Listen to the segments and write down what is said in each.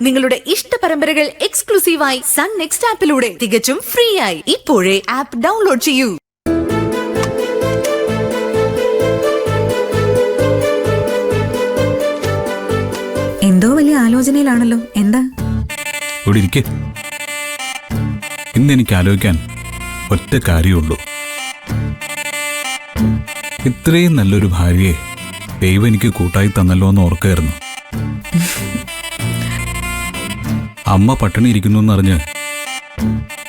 നിങ്ങളുടെ ഇഷ്ട പരമ്പരകൾ എക്സ്ക്ലൂസീവായി സൺ നെക്സ്റ്റ് ആപ്പിലൂടെ തികച്ചും ഫ്രീ ആയി. ഇപ്പോഴേ ആപ്പ് ഡൗൺലോഡ് ചെയ്യൂ. എന്തോ വലിയ ആലോചനയിലാണല്ലോ. എന്താ? ഇന്ന് എനിക്ക് ആലോചിക്കാൻ ഒറ്റ കാര്യമുള്ളൂ. ഇത്രയും നല്ലൊരു ഭാര്യയെ ദൈവം എനിക്ക് കൂട്ടായി തന്നല്ലോ എന്ന് ഓർക്കായിരുന്നു. അമ്മ പട്ടിണി ഇരിക്കുന്നു എന്നറിഞ്ഞ്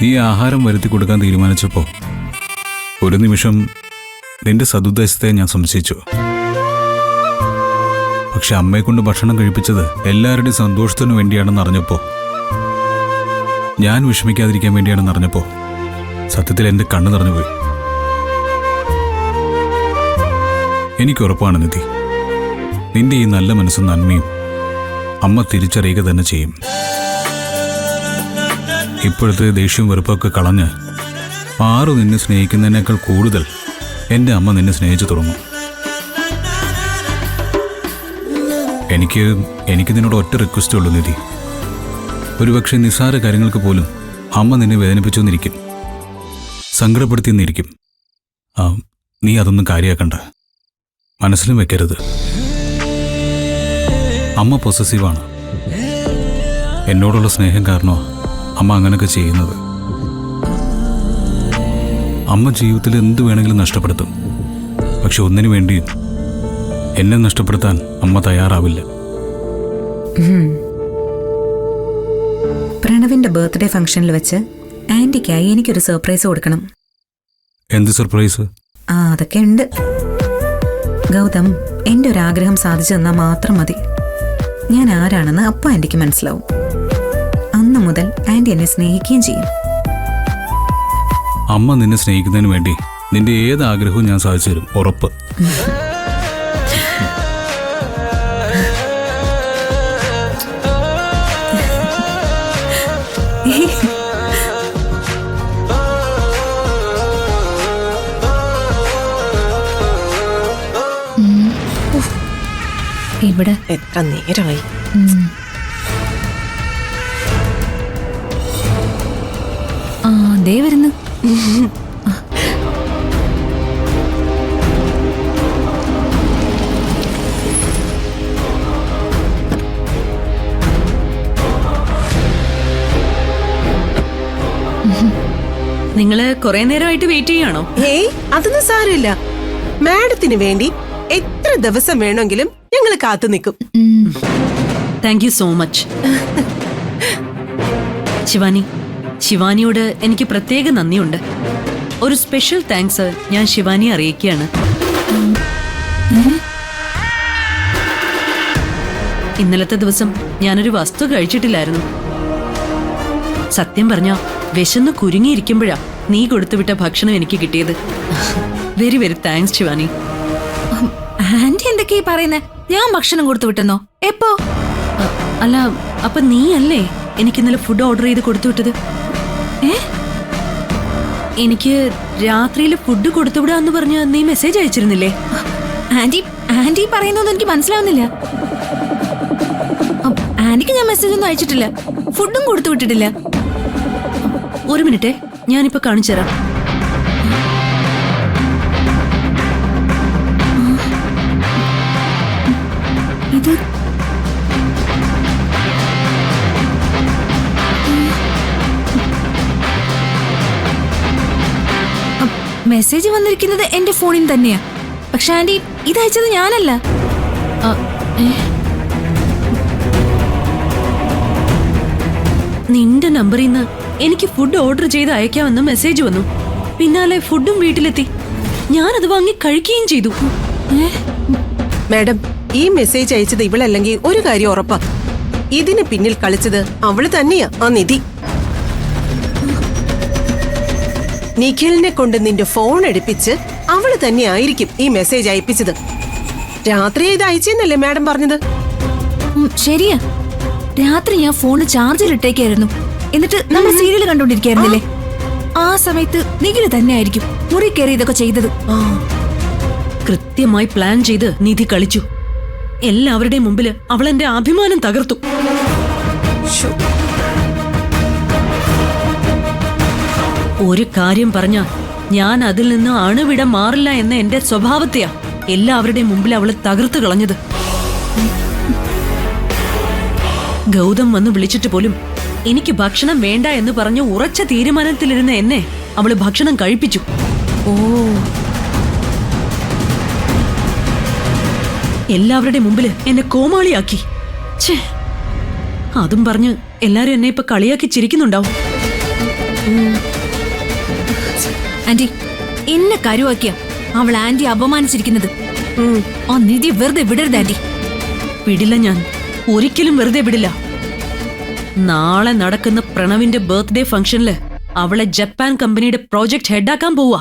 നീ ആഹാരം വരുത്തി കൊടുക്കാൻ തീരുമാനിച്ചപ്പോ ഒരു നിമിഷം നിന്റെ സതുദ്ദേശത്തെ ഞാൻ സംശയിച്ചു. പക്ഷെ അമ്മയെ കൊണ്ട് ഭക്ഷണം കഴിപ്പിച്ചത് എല്ലാവരുടെയും സന്തോഷത്തിനു വേണ്ടിയാണെന്ന് അറിഞ്ഞപ്പോ, ഞാൻ വിഷമിക്കാതിരിക്കാൻ വേണ്ടിയാണെന്ന് അറിഞ്ഞപ്പോ സത്യത്തിൽ എന്റെ കണ്ണു നിറഞ്ഞുപോയി. എനിക്കുറപ്പാണ് നിധി, നിന്റെ ഈ നല്ല മനസ്സും നന്മയും അമ്മ തിരിച്ചറിയുക തന്നെ ചെയ്യും. ഇപ്പോഴത്തെ ദേഷ്യവും വെറുപ്പൊക്കെ കളഞ്ഞ് ആറു നിന്നെ സ്നേഹിക്കുന്നതിനേക്കാൾ കൂടുതൽ എൻ്റെ അമ്മ നിന്നെ സ്നേഹിച്ചു തുടങ്ങും. എനിക്ക് നിന്നോട് ഒറ്റ റിക്വസ്റ്റേ ഉള്ളൂ നിധി. ഒരുപക്ഷെ നിസ്സാര കാര്യങ്ങൾക്ക് പോലും അമ്മ നിന്നെ വേദനിപ്പിച്ചു എന്നിരിക്കും, സങ്കടപ്പെടുത്തി എന്നിരിക്കും. നീ അതൊന്നും കാര്യമാക്കണ്ട, മനസ്സിലും വെക്കരുത്. അമ്മ പൊസസീവാണ്. എന്നോടുള്ള സ്നേഹം കാരണോ അമ്മ അങ്ങനെയൊക്കെ ചെയ്യുന്നത്. അമ്മ ജീവിതത്തിൽ എന്ത് വേണമെങ്കിലും നഷ്ടപ്പെടുത്തും. പക്ഷെ ഒന്നിനു വേണ്ടിയും എന്നെ നഷ്ടപ്പെടുത്താൻ അമ്മ തയ്യാറാവില്ല. പ്രണവിന്റെ ബർത്ത്ഡേ ഫംഗ്ഷനിൽ വെച്ച് ആന്റിക്കായി എനിക്കൊരു സർപ്രൈസ് കൊടുക്കണം. എന്ത് സർപ്രൈസ്? അതൊക്കെ ഉണ്ട്. ഗൗതം എന്റെ ഒരു ആഗ്രഹം സാധിച്ചു തന്നാൽ മാത്രം മതി. ഞാൻ ആരാണെന്ന് അപ്പൊ ആന്റിക്ക് മനസ്സിലാവും. അന്ന് മുതൽ ആന്റി എന്നെ സ്നേഹിക്കുകയും ചെയ്യും. അമ്മ നിന്നെ സ്നേഹിക്കുന്നതിന് വേണ്ടി നിന്റെ ഏത് ആഗ്രഹവും ഞാൻ സാധിച്ചു തരും, ഉറപ്പ്. ഇവിടെ എത്ര നേരമായി? ദേ വരുന്നു. നിങ്ങള് കുറെ നേരമായിട്ട് വെയിറ്റ് ചെയ്യാണോ? അതൊന്നും സാരമില്ല. മാഡത്തിന് വേണ്ടി എത്ര ദിവസം വേണമെങ്കിലും ഞങ്ങൾ കാത്തു നിൽക്കും. Thank you so much. ശിവാനിയോട് എനിക്ക് പ്രത്യേക നന്ദിയുണ്ട്. ഒരു സ്പെഷ്യൽ താങ്ക്സ് ഞാൻ ശിവാനിയെ അറിയിക്കുകയാണ്. ഇന്നലത്തെ ദിവസം ഞാനൊരു വസ്തു കഴിച്ചിട്ടില്ലായിരുന്നു. സത്യം പറഞ്ഞാ വിശന്ന് കുരുങ്ങിയിരിക്കുമ്പോഴാ നീ കൊടുത്തുവിട്ട ഭക്ഷണം എനിക്ക് കിട്ടിയത്. Very very thanks Shivani. Aunty എന്തൊക്കെയാ പറയുന്നേ? ഞാൻ ഭക്ഷണം കൊടുത്തു വിട്ടെന്നോ? എപ്പോ? അല്ല, അപ്പൊ നീ അല്ലേ എനിക്ക് ഇന്നലെ ഫുഡ് ഓർഡർ ചെയ്ത് കൊടുത്തു വിട്ടത്? എനിക്ക് രാത്രിയിൽ ഫുഡ് കൊടുത്തുവിടാന്ന് പറഞ്ഞ് നീ മെസ്സേജ് അയച്ചിരുന്നില്ലേ? ആന്റി പറയുന്നൊന്നും എനിക്ക് മനസ്സിലാവുന്നില്ല. ആന്റിക്ക് ഞാൻ മെസ്സേജ് ഒന്നും അയച്ചിട്ടില്ല, ഫുഡും കൊടുത്തു വിട്ടിട്ടില്ല. ഒരു മിനിറ്റേ, ഞാനിപ്പോ കാണിച്ചു തരാം. ഇത് മെസ്സേജ് വന്നിരിക്കുന്നത് എന്റെ ഫോണിൽ തന്നെയാ. പക്ഷെ ആന്റി ഇത് അയച്ചത് ഞാനല്ല. നിന്റെ നമ്പറിൽ നിന്ന് എനിക്ക് ഫുഡ് ഓർഡർ ചെയ്ത് അയക്കാമെന്ന് മെസ്സേജ് വന്നു. പിന്നാലെ ഫുഡും വീട്ടിലെത്തി. ഞാനത് വാങ്ങി കഴിക്കുകയും ചെയ്തു. മാഡം, ഈ മെസ്സേജ് അയച്ചത് ഇവളല്ലെങ്കിൽ ഒരു കാര്യം ഉറപ്പാ. ഇതിന് പിന്നിൽ കളിച്ചത് അവള് തന്നെയാ, ആ നിധി. നിഖിലിനെ കൊണ്ട് നിന്റെ ഫോൺ എടുപ്പിച്ച് അവള് തന്നെയായിരിക്കും ഈ മെസ്സേജ് അയപ്പിച്ചത്. രാത്രി ഇത് അയച്ചെന്നല്ലേ മാഡം പറഞ്ഞത്? ശരിയാ, രാത്രി ഞാൻ ഫോണ് ചാർജിൽ ഇട്ടേക്കായിരുന്നു. എന്നിട്ട് നമ്മൾ സീരിയൽ കണ്ടോണ്ടിരിക്കായിരുന്നില്ലേ? ആ സമയത്ത് നിഖില് തന്നെയായിരിക്കും മുറി കയറി ഇതൊക്കെ ചെയ്തത്. കൃത്യമായി പ്ലാൻ ചെയ്ത് നിധി കളിച്ചു. എല്ലാവരുടെയും മുമ്പില് അവൾ എന്റെ അഭിമാനം തകർത്തു. ഒരു കാര്യം പറഞ്ഞാ ഞാൻ അതിൽ നിന്ന് അണുവിട മാറില്ല എന്ന എന്റെ സ്വഭാവത്തെയാ എല്ലാവരുടെയും മുമ്പിൽ അവള് തകർത്തു കളഞ്ഞത്. ഗൗതം വന്ന് വിളിച്ചിട്ട് പോലും എനിക്ക് ഭക്ഷണം വേണ്ട എന്ന് പറഞ്ഞ് ഉറച്ച തീരുമാനത്തിലിരുന്ന എന്നെ അവള് ഭക്ഷണം കഴിപ്പിച്ചു. ഓ, എല്ലാവരുടെ മുമ്പില് എന്നെ കോമാളിയാക്കി. ഛേ, അതും പറഞ്ഞ് എല്ലാരും എന്നെ ഇപ്പൊ കളിയാക്കി ചിരിക്കുന്നുണ്ടാവും. ആന്റി, എന്നെ കരുവാക്കിയ അവൾ ആന്റി അപമാനിച്ചിരിക്കുന്നത്. ആ നിധി വെറുതെ വിടരുത് ആന്റി. വിടില്ല, ഞാൻ ഒരിക്കലും വെറുതെ വിടില്ല. നാളെ നടക്കുന്ന പ്രണവിന്റെ ബർത്ത്ഡേ ഫംഗ്ഷനില് അവളെ ജപ്പാൻ കമ്പനിയുടെ പ്രോജക്ട് ഹെഡാക്കാൻ പോവാ.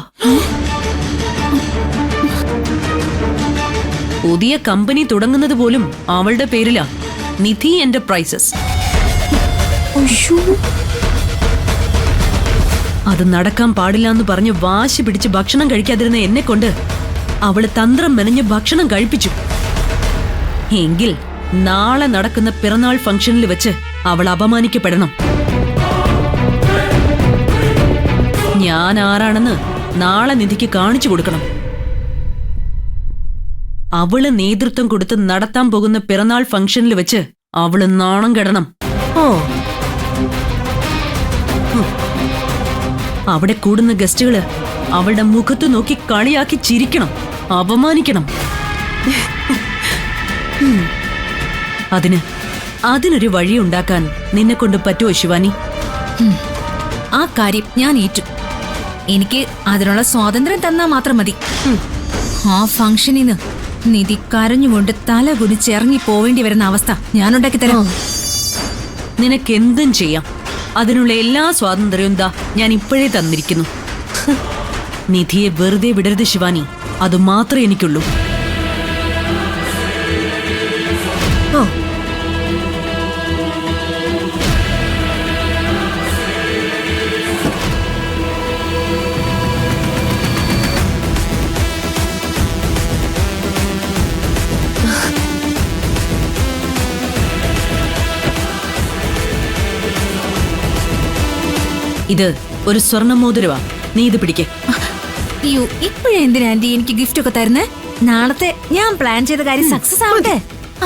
പുതിയ കമ്പനി തുടങ്ങുന്നത് പോലും അവളുടെ പേരിലാ, നിധി എന്റർപ്രൈസസ്. അത് നടക്കാൻ പാടില്ല എന്ന് പറഞ്ഞ് വാശി പിടിച്ച് ഭക്ഷണം കഴിക്കാതിരുന്ന എന്നെ കൊണ്ട് അവള് തന്ത്രം മെനഞ്ഞ് ഭക്ഷണം കഴിപ്പിച്ചു. എങ്കിൽ നാളെ നടക്കുന്ന പിറന്നാൾ ഫംഗ്ഷനിൽ വെച്ച് അവൾ അപമാനിക്കപ്പെടണം. ഞാൻ ആരാണെന്ന് നാളെ നിധിക്ക് കാണിച്ചു കൊടുക്കണം. അവള് നേതൃത്വം കൊടുത്ത് നടത്താൻ പോകുന്ന പിറന്നാൾ ഫംഗ്ഷനിൽ വെച്ച് അവള് നാണം കെടണം. ഓ, അവിടെ കൂടുന്ന ഗസ്റ്റുകള് അവളുടെ മുഖത്ത് നോക്കി കളിയാക്കി ചിരിക്കണം, അപമാനിക്കണം. അതിനൊരു വഴിയുണ്ടാക്കാൻ നിന്നെ കൊണ്ട് പറ്റുമോ ശിവാനി? ആ കാര്യം ഞാൻ ഏറ്റു. എനിക്ക് അതിനുള്ള സ്വാതന്ത്ര്യം തന്നാ മാത്രം മതി. ആ ഫംഗ്ഷനിന്ന് നിധി കരഞ്ഞുകൊണ്ട് തല കുനിച്ചിറങ്ങി പോവേണ്ടി വരുന്ന അവസ്ഥ ഞാൻ ഉണ്ടാക്കി തരാം. നിനക്കെന്തും ചെയ്യാം. അതിനുള്ള എല്ലാ സ്വാതന്ത്ര്യവും ദാ ഞാൻ ഇപ്പോഴേ തന്നിരിക്കുന്നു. നിധിയെ വെറുതെ വിടരുത് ശിവാനി, അത് മാത്രമേ എനിക്കുള്ളൂ. ഓ, ഇത് ഒരു സ്വർണ്ണമോതിരവാ, നീ ഇത് പിടിക്കേ. അയ്യോ, ഇപ്പോഴേ എന്തിനാ ആന്റി എനിക്ക് ഗിഫ്റ്റ് ഒക്കെ തരുന്നേ? നാളത്തെ ഞാൻ പ്ലാൻ ചെയ്ത കാര്യം സക്സസ് ആവട്ടെ.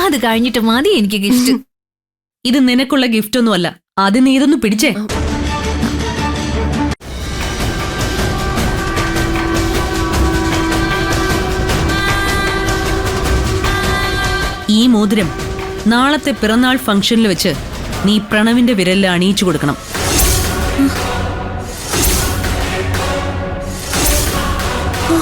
അത് കഴിഞ്ഞിട്ട് മതി എനിക്ക് ഗിഫ്റ്റ്. ഇത് നിനക്കുള്ള ഗിഫ്റ്റ് ഒന്നുമല്ല, അത് നീ ഇതൊന്ന് പിടിച്ചേ. ഈ മോതിരം നാളത്തെ പിറന്നാൾ ഫംഗ്ഷനിൽ വെച്ച് നീ പ്രണവിന്റെ വിരലിൽ അണിയിച്ചു കൊടുക്കണം. ഓ,